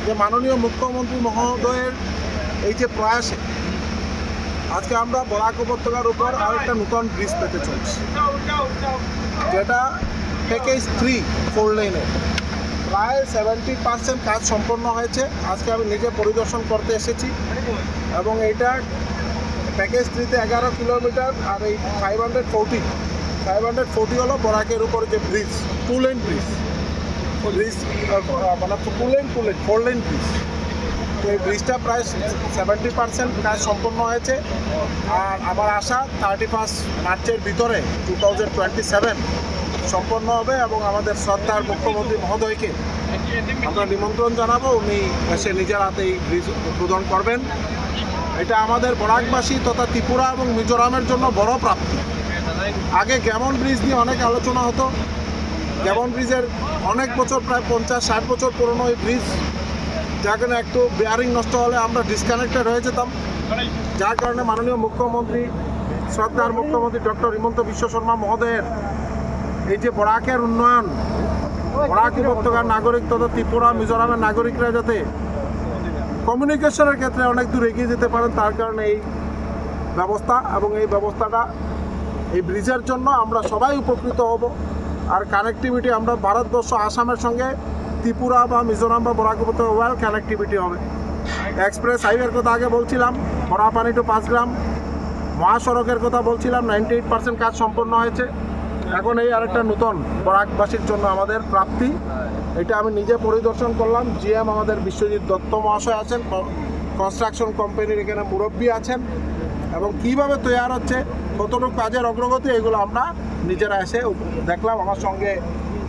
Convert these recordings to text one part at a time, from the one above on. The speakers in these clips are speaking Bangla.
যে মাননীয় মুখ্যমন্ত্রী মহোদয়ের এই যে প্রয়াসে আজকে আমরা বরাক উপত্যকার উপর আরেকটা নতুন ব্রিজ পেতে চলছি, যেটা প্যাকেজ 3 4 লেনের প্রায় 70% কাজ সম্পন্ন হয়েছে। আজকে আমি নিজে পরিদর্শন করতে এসেছি এবং এইটা প্যাকেজ 3-তে 11 কিলোমিটার আর এই 540 হলো বরাকের উপর যে ব্রিজ, 2 লেন ব্রিজ মানে 2 লেন 4 লেন ব্রিজ। তো এই ব্রিজটা প্রায় 70% কাজ সম্পন্ন হয়েছে। আর আমার আশা 31 মার্চের ভিতরে 2027 সম্পন্ন হবে এবং আমাদের শ্রদ্ধার মুখ্যমন্ত্রী মহোদয়কে আমরা নিমন্ত্রণ জানাবো, উনি এসে নিজের হাতে এই ব্রিজ উদ্বোধন করবেন। এটা আমাদের বরাকবাসী তথা ত্রিপুরা এবং মিজোরামের জন্য বড় প্রাপ্তি। আগে গ্যামন ব্রিজ নিয়ে অনেক আলোচনা হতো। গ্যামন ব্রিজের অনেক বছর, প্রায় 50-60 বছর পুরনো এই ব্রিজ, যার কারণে একটু বেয়ারিং নষ্ট হলে আমরা ডিসকানেক্টেড হয়ে যেতাম। যার কারণে মাননীয় মুখ্যমন্ত্রী, শ্রদ্ধার মুখ্যমন্ত্রী ডক্টর হিমন্ত বিশ্ব শর্মা মহোদয়ের এই যে বরাকের উন্নয়ন, বরাক উপত্যকার নাগরিক তথা ত্রিপুরা মিজোরামের নাগরিকরা যাতে কমিউনিকেশনের ক্ষেত্রে অনেক দূর এগিয়ে যেতে পারেন, তার কারণে এই ব্যবস্থা এবং এই ব্যবস্থাটা এই ব্রিজের জন্য আমরা সবাই উপকৃত হব। আর কানেক্টিভিটি আমরা ভারতবর্ষ আসামের সঙ্গে ত্রিপুরা বা মিজোরাম বা বরাক উপত্যকা ওয়াল কানেক্টিভিটি হবে। এক্সপ্রেস হাইওয়ের কথা আগে বলছিলাম, বড়াপানি টু 5 গ্রাম। মহাসড়কের কথা বলছিলাম, 98% কাজ সম্পন্ন হয়েছে। এখন এই আরেকটা নতুন বরাকবাসীর জন্য আমাদের প্রাপ্তি, এটা আমি নিজে পরিদর্শন করলাম। জিএম আমাদের বিশ্বজিৎ দত্ত মহাশয় আছেন, কনস্ট্রাকশন কোম্পানির এখানে মুরব্বী আছেন, এবং কীভাবে তৈরি হচ্ছে, কতটুকু কাজের অগ্রগতি, এগুলো আমরা নিজেরা এসে দেখলাম। আমার সঙ্গে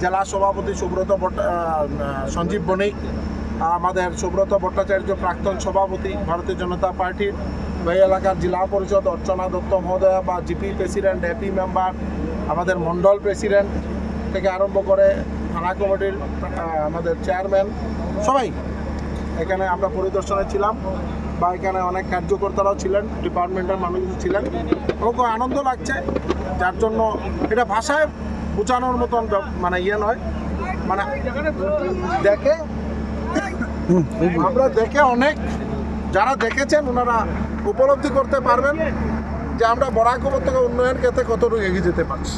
জেলা সভাপতি সুব্রত সঞ্জীব বণিক, আমাদের সুব্রত ভট্টাচার্য প্রাক্তন সভাপতি ভারতীয় জনতা পার্টির, এই এলাকার জেলা পরিষদ অর্চনা দত্ত মহোদয়া বা জিপি প্রেসিডেন্ট, এপি মেম্বার, আমাদের মণ্ডল প্রেসিডেন্ট থেকে আরম্ভ করে থানা কমিটির আমাদের চেয়ারম্যান, সবাই এখানে আমরা পরিদর্শনে ছিলাম। বা এখানে অনেক কার্যকর্তারাও ছিলেন, ডিপার্টমেন্টের মানুষজন ছিলেন। খুব আনন্দ লাগছে, যার জন্য এটা ভাষায় বোঝানোর মতন মানে ইয়ে নয়, মানে দেখে আমরা দেখে অনেক যারা দেখেছেন ওনারা উপলব্ধি করতে পারবেন যে আমরা বরাক উপত্যকা উন্নয়ন ক্ষেত্রে কতটুকু এগিয়ে যেতে পারছি।